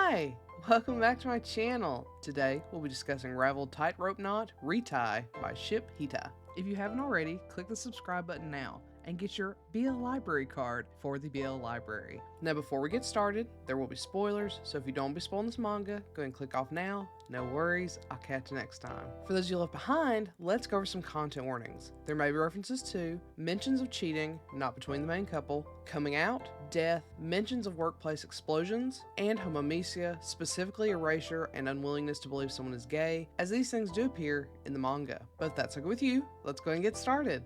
Hi! Welcome back to my channel. Today, we'll be discussing Raveled Tightrope Knot, Retie by Hita. If you haven't already, click the subscribe button now and get your BL Library card for the BL Library. Now before we get started, there will be spoilers, so if you don't want to be spoiling this manga, go ahead and click off now. No worries, I'll catch you next time. For those you left behind, let's go over some content warnings. There may be references to mentions of cheating, not between the main couple, coming out, death, mentions of workplace explosions, and homomesia, specifically erasure and unwillingness to believe someone is gay, as these things do appear in the manga. But if that's okay with you, let's go ahead and get started.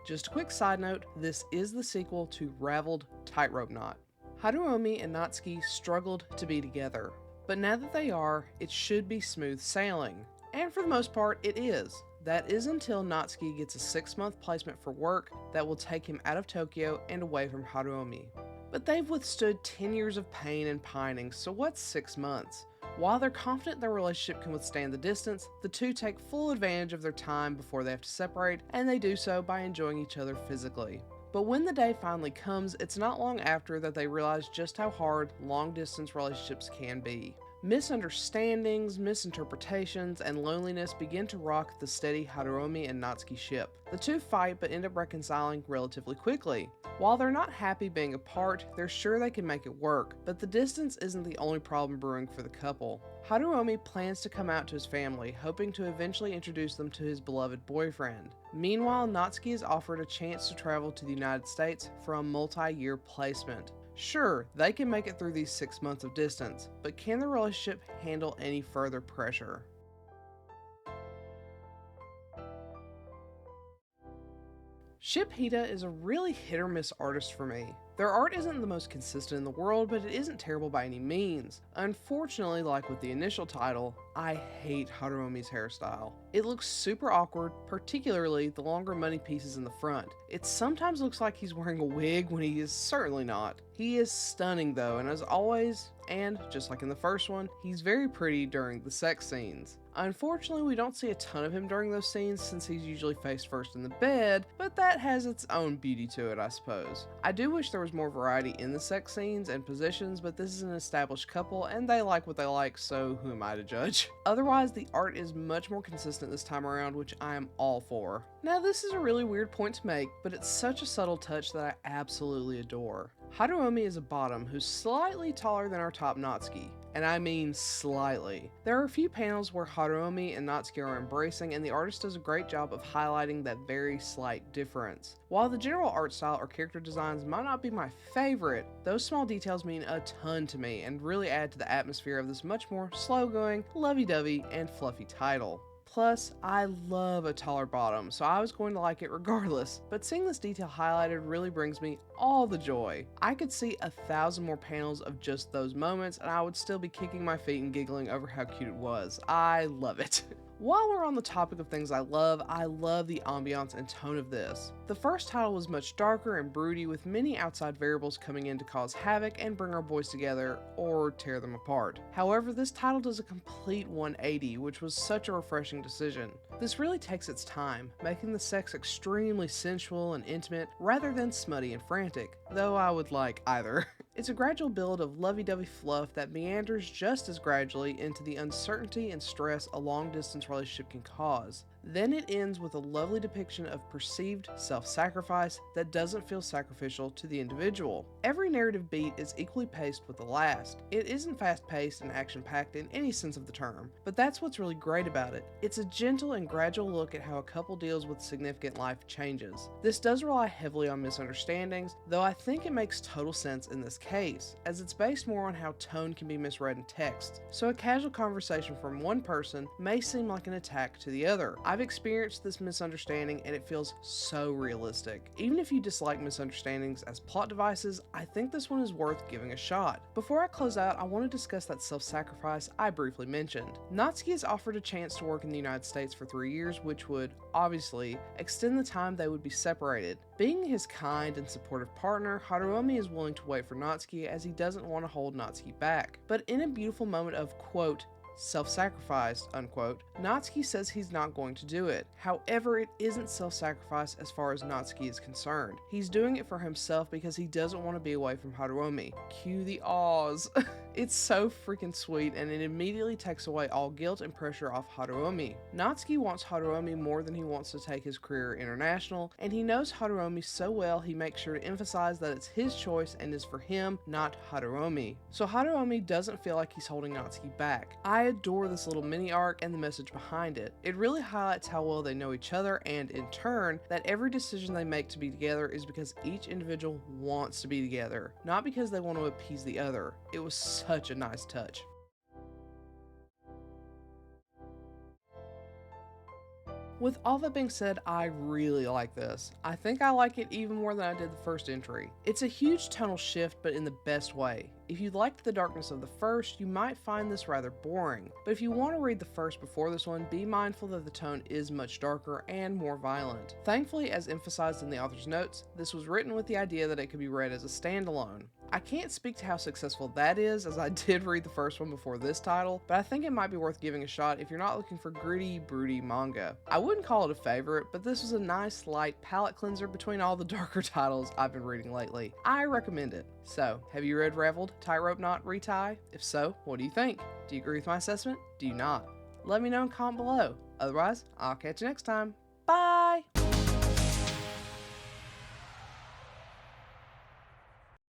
Just a quick side note, this is the sequel to Raveled Tightrope Knot. Haruomi and Natsuki struggled to be together, but now that they are, it should be smooth sailing. And for the most part, it is. That is until Natsuki gets a 6-month placement for work that will take him out of Tokyo and away from Haruomi. But they've withstood 10 years of pain and pining, so what's 6 months? While they're confident their relationship can withstand the distance, the two take full advantage of their time before they have to separate, and they do so by enjoying each other physically. But when the day finally comes, it's not long after that they realize just how hard long-distance relationships can be. Misunderstandings, misinterpretations, and loneliness begin to rock the steady Haruomi and Natsuki ship. The two fight but end up reconciling relatively quickly. While they're not happy being apart, they're sure they can make it work, but the distance isn't the only problem brewing for the couple. Haruomi plans to come out to his family, hoping to eventually introduce them to his beloved boyfriend. Meanwhile, Natsuki is offered a chance to travel to the United States for a multi-year placement. Sure, they can make it through these 6 months of distance, but can the relationship handle any further pressure? Hita is a really hit or miss artist for me. Their art isn't the most consistent in the world, but it isn't terrible by any means. Unfortunately, like with the initial title, I hate Haruomi's hairstyle. It looks super awkward, particularly the longer money pieces in the front. It sometimes looks like he's wearing a wig when he is certainly not. He is stunning though, and as always, and just like in the first one, he's very pretty during the sex scenes. Unfortunately, we don't see a ton of him during those scenes since he's usually face first in the bed, but that has its own beauty to it, I suppose. I do wish there was more variety in the sex scenes and positions, but this is an established couple and they like what they like, so who am I to judge? Otherwise, the art is much more consistent this time around, which I am all for. Now, this is a really weird point to make, but it's such a subtle touch that I absolutely adore. Haruomi is a bottom who's slightly taller than our top Natsuki, and I mean slightly. There are a few panels where Haruomi and Natsuki are embracing, and the artist does a great job of highlighting that very slight difference. While the general art style or character designs might not be my favorite, those small details mean a ton to me and really add to the atmosphere of this much more slow-going, lovey-dovey, and fluffy title. Plus, I love a taller bottom, so I was going to like it regardless, but seeing this detail highlighted really brings me all the joy. I could see 1,000 more panels of just those moments, and I would still be kicking my feet and giggling over how cute it was. I love it. While we're on the topic of things I love the ambiance and tone of this. The first title was much darker and broody, with many outside variables coming in to cause havoc and bring our boys together, or tear them apart. However, this title does a complete 180, which was such a refreshing decision. This really takes its time, making the sex extremely sensual and intimate, rather than smutty and frantic, though I would like either. It's a gradual build of lovey-dovey fluff that meanders just as gradually into the uncertainty and stress a long-distance relationship can cause. Then it ends with a lovely depiction of perceived self-sacrifice that doesn't feel sacrificial to the individual. Every narrative beat is equally paced with the last. It isn't fast-paced and action-packed in any sense of the term, but that's what's really great about it. It's a gentle and gradual look at how a couple deals with significant life changes. This does rely heavily on misunderstandings, though I think it makes total sense in this case, as it's based more on how tone can be misread in text. So a casual conversation from one person may seem like an attack to the other. I've experienced this misunderstanding and it feels so realistic. Even if you dislike misunderstandings as plot devices, I think this one is worth giving a shot. Before I close out, I want to discuss that self-sacrifice I briefly mentioned. Natsuki is offered a chance to work in the United States for 3 years, which would, obviously, extend the time they would be separated. Being his kind and supportive partner, Haruomi is willing to wait for Natsuki as he doesn't want to hold Natsuki back. But in a beautiful moment of, quote, self-sacrifice, unquote, Natsuki says he's not going to do it. However, it isn't self-sacrifice as far as Natsuki is concerned. He's doing it for himself because he doesn't want to be away from Haruomi. Cue the awes. It's so freaking sweet, and it immediately takes away all guilt and pressure off Haruomi. Natsuki wants Haruomi more than he wants to take his career international, and he knows Haruomi so well he makes sure to emphasize that it's his choice and is for him, not Haruomi. So Haruomi doesn't feel like he's holding Natsuki back. I adore this little mini arc and the message behind it. It really highlights how well they know each other, and in turn, that every decision they make to be together is because each individual wants to be together, not because they want to appease the other. It was such a nice touch. With all that being said, I really like this. I think I like it even more than I did the first entry. It's a huge tonal shift, but in the best way. If you liked the darkness of the first, you might find this rather boring. But if you want to read the first before this one, be mindful that the tone is much darker and more violent. Thankfully, as emphasized in the author's notes, this was written with the idea that it could be read as a standalone. I can't speak to how successful that is, as I did read the first one before this title, but I think it might be worth giving a shot if you're not looking for gritty, broody manga. I wouldn't call it a favorite, but this was a nice, light palate cleanser between all the darker titles I've been reading lately. I recommend it. So, have you read Raveled Tightrope, not Retie? If so, what do you think? Do you agree with my assessment? Do you not? Let me know in comment below. Otherwise, I'll catch you next time.